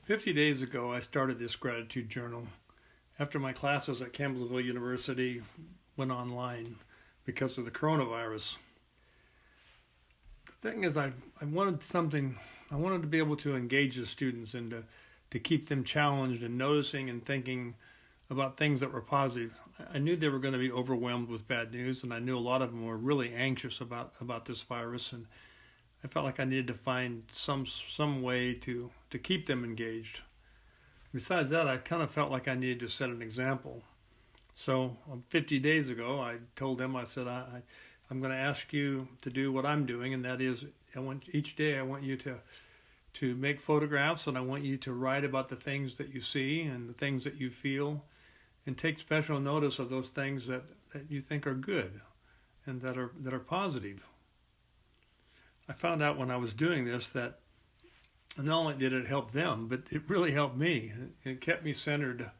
50 days ago, I started this gratitude journal after my classes at Campbellsville University went online because of the coronavirus. The thing is, I wanted something, I wanted to be able to engage the students and to keep them challenged and noticing and thinking about things that were positive. I knew they were going to be overwhelmed with bad news, and I knew a lot of them were really anxious about this virus, and I felt like I needed to find some way to keep them engaged. Besides that, I kind of felt like I needed to set an example. So 50 days ago, I told them, I said, I'm going to ask you to do what I'm doing, and that is, each day I want you to make photographs, and I want you to write about the things that you see and the things that you feel, and take special notice of those things that you think are good and that are positive. I found out when I was doing this that not only did it help them, but it really helped me. It kept me centered,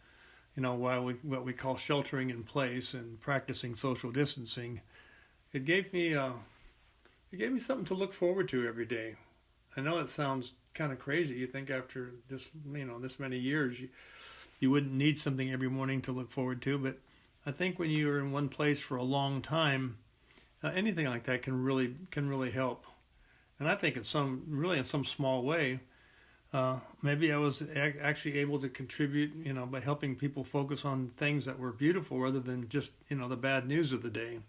while what we call sheltering in place and practicing social distancing. It gave me something to look forward to every day. I know it sounds kind of crazy. You think after this, this many years, you wouldn't need something every morning to look forward to. But I think when you're in one place for a long time, anything like that can really help. And I think in some small way, maybe I was actually able to contribute, by helping people focus on things that were beautiful rather than just, the bad news of the day.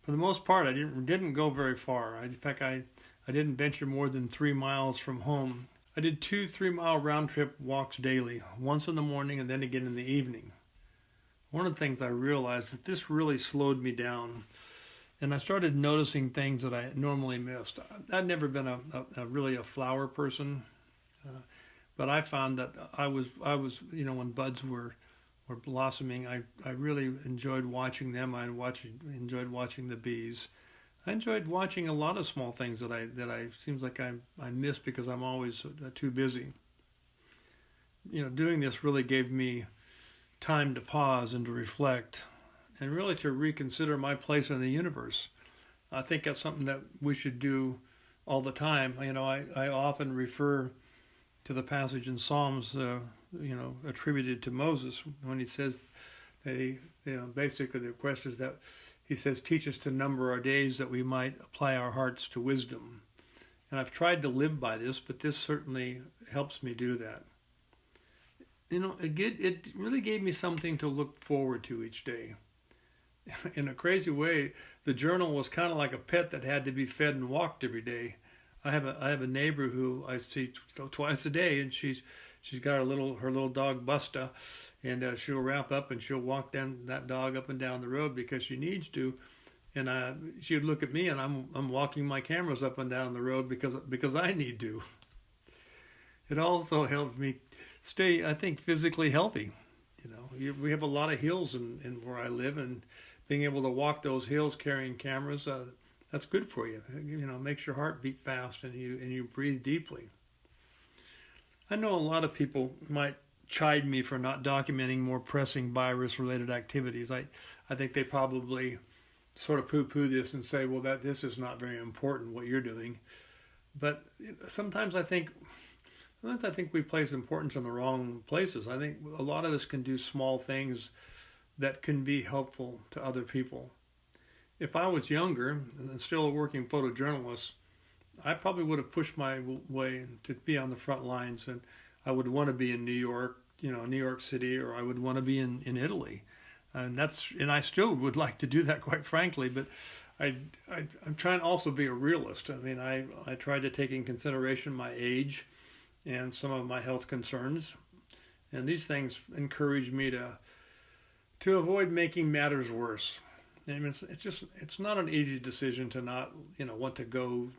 For the most part, I didn't go very far. In fact, I didn't venture more than 3 miles from home. I did 2 3-mile round trip walks daily, once in the morning and then again in the evening. One of the things I realized that this really slowed me down. And I started noticing things that I normally missed. I'd never been really a flower person, but I found that I was when buds were blossoming, I really enjoyed watching them. I enjoyed watching the bees. I enjoyed watching a lot of small things that I seems like I miss because I'm always too busy. Doing this really gave me time to pause and to reflect, and really to reconsider my place in the universe. I think that's something that we should do all the time. I often refer to the passage in Psalms, attributed to Moses when he says that basically the request is that he says, teach us to number our days that we might apply our hearts to wisdom. And I've tried to live by this, but this certainly helps me do that. It really gave me something to look forward to each day. In a crazy way, the journal was kind of like a pet that had to be fed and walked every day. I have a neighbor who I see twice a day, and she's got her little dog Busta, and she'll wrap up and she'll walk that dog up and down the road because she needs to, and she would look at me and I'm walking my cameras up and down the road because I need to. It also helped me stay, I think, physically healthy. We have a lot of hills in where I live, and being able to walk those hills carrying cameras, that's good for you. Makes your heart beat fast and you breathe deeply. I know a lot of people might chide me for not documenting more pressing virus-related activities. I think they probably sort of poo-poo this and say, well, this is not very important, what you're doing. But sometimes I think we place importance in the wrong places. I think a lot of this can do small things that can be helpful to other people. If I was younger and still a working photojournalist, I probably would have pushed my way to be on the front lines, and I would want to be in New York, New York City, or I would want to be in Italy. And I still would like to do that, quite frankly, but I'm trying to also be a realist. I try to take in consideration my age and some of my health concerns, and these things encourage me to avoid making matters worse. It's not an easy decision to not want to go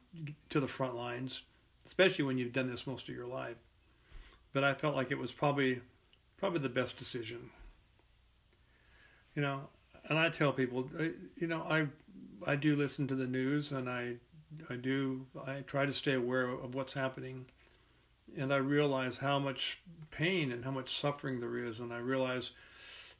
to the front lines, especially when you've done this most of your life. But I felt like it was probably the best decision. And I tell people, I do listen to the news, and I try to stay aware of what's happening. And I realize how much pain and how much suffering there is, and I realize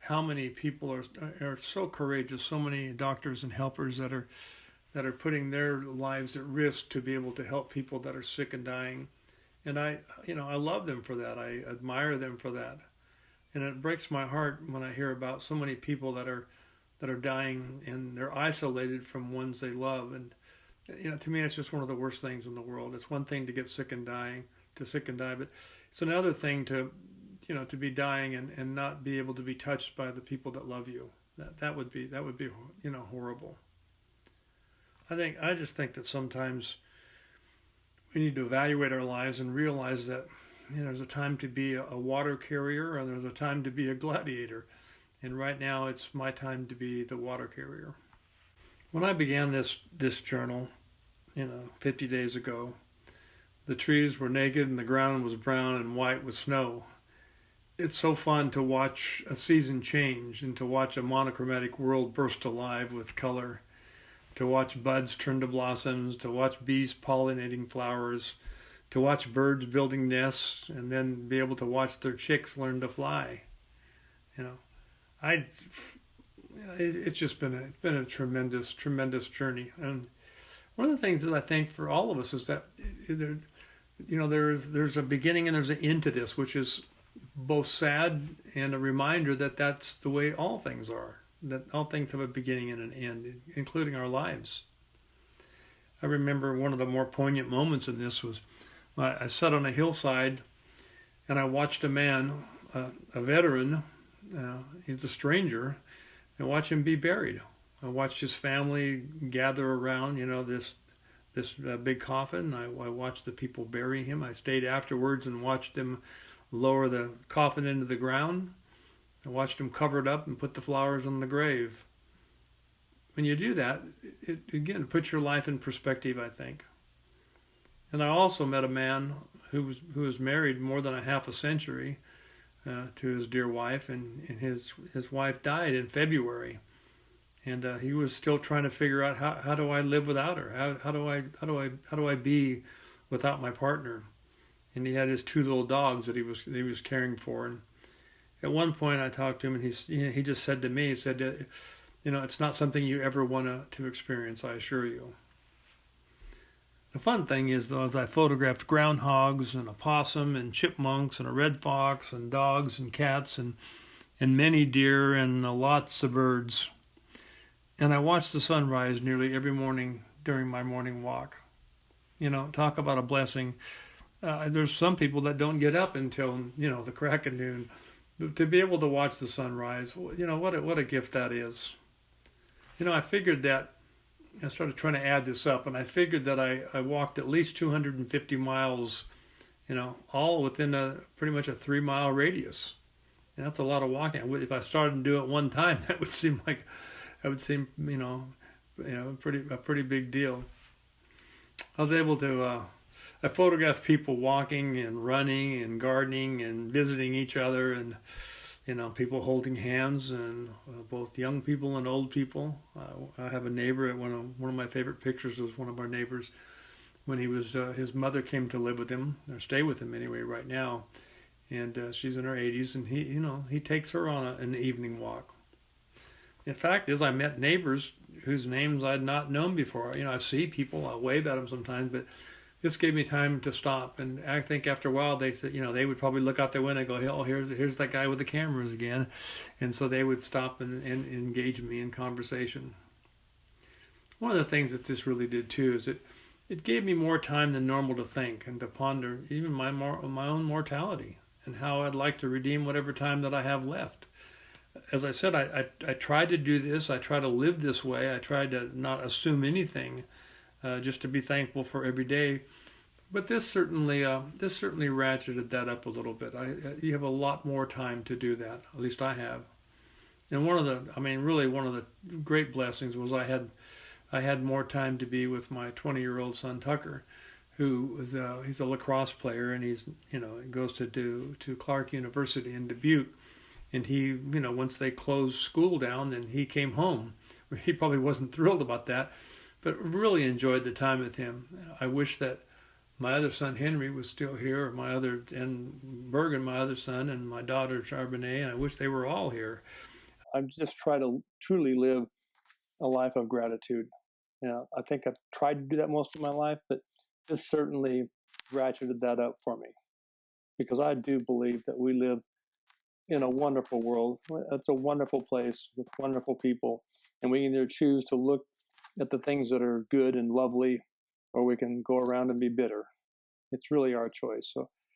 how many people are so courageous, so many doctors and helpers that are putting their lives at risk to be able to help people that are sick and dying. And I love them for that. I admire them for that. And it breaks my heart when I hear about so many people that are dying and they're isolated from ones they love. And to me, it's just one of the worst things in the world. It's one thing to get sick and sick and die, but it's another thing to be dying and not be able to be touched by the people that love you. That would be horrible. I just think that sometimes we need to evaluate our lives and realize that there's a time to be a water carrier and there's a time to be a gladiator. And right now, it's my time to be the water carrier. When I began this journal, 50 days ago, the trees were naked and the ground was brown and white with snow. It's so fun to watch a season change and to watch a monochromatic world burst alive with color, to watch buds turn to blossoms, to watch bees pollinating flowers, to watch birds building nests, and then be able to watch their chicks learn to fly. You know, I it's just been a tremendous journey. And one of the things that I think for all of us is that there's a beginning and there's an end to this, which is both sad and a reminder that that's the way all things are. That all things have a beginning and an end, including our lives. I remember one of the more poignant moments in this was I sat on a hillside and I watched a man, a veteran, he's a stranger, and watch him be buried. I watched his family gather around, this big coffin. I watched the people bury him. I stayed afterwards and watched them lower the coffin into the ground. I watched him cover it up and put the flowers on the grave. When you do that, it again puts your life in perspective, I think. And I also met a man who was married more than a half a century to his dear wife, and his wife died in February, and he was still trying to figure out how do I live without her? How do I be without my partner? And he had his two little dogs that he was caring for. And at one point, I talked to him, and he just said to me, he said, it's not something you ever want to experience, I assure you. The fun thing is, though, as I photographed groundhogs and a possum and chipmunks and a red fox and dogs and cats and many deer and lots of birds. And I watched the sunrise nearly every morning during my morning walk. Talk about a blessing. There's some people that don't get up until, the crack of noon. But to be able to watch the sunrise, what a gift that is. I figured that I started trying to add this up, and I figured that I walked at least 250 miles, all within pretty much a 3 mile radius. And that's a lot of walking. If I started to do it one time, that would seem a pretty big deal. I was able to I photographed people walking and running and gardening and visiting each other, and people holding hands, and both young people and old people. I have a neighbor. One of my favorite pictures was one of our neighbors when his mother came to live with him, or stay with him anyway right now, and she's in her 80s, and he takes her on an evening walk. In fact, I met neighbors whose names I'd not known before. I see people, I wave at them sometimes, but this gave me time to stop. And I think after a while, they said, they would probably look out their window and go, oh, here's that guy with the cameras again. And so they would stop and engage me in conversation. One of the things that this really did too is it gave me more time than normal to think and to ponder even my own mortality and how I'd like to redeem whatever time that I have left. As I said, I tried to do this. I try to live this way. I tried to not assume anything, just to be thankful for every day. But this certainly ratcheted that up a little bit. You have a lot more time to do that. At least I have. And one of the great blessings was I had more time to be with my 20-year-old son Tucker, who is he's a lacrosse player, and he's goes to Clark University in Dubuque. And he, once they closed school down, then he came home. He probably wasn't thrilled about that, but really enjoyed the time with him. I wish that my other son Henry was still here, and Bergen, my other son, and my daughter Charbonnet, and I wish they were all here. I just try to truly live a life of gratitude. I think I've tried to do that most of my life, but this certainly ratcheted that up for me, because I do believe that we live in a wonderful world. It's a wonderful place with wonderful people, and we either choose to look at the things that are good and lovely, or we can go around and be bitter. It's really our choice. So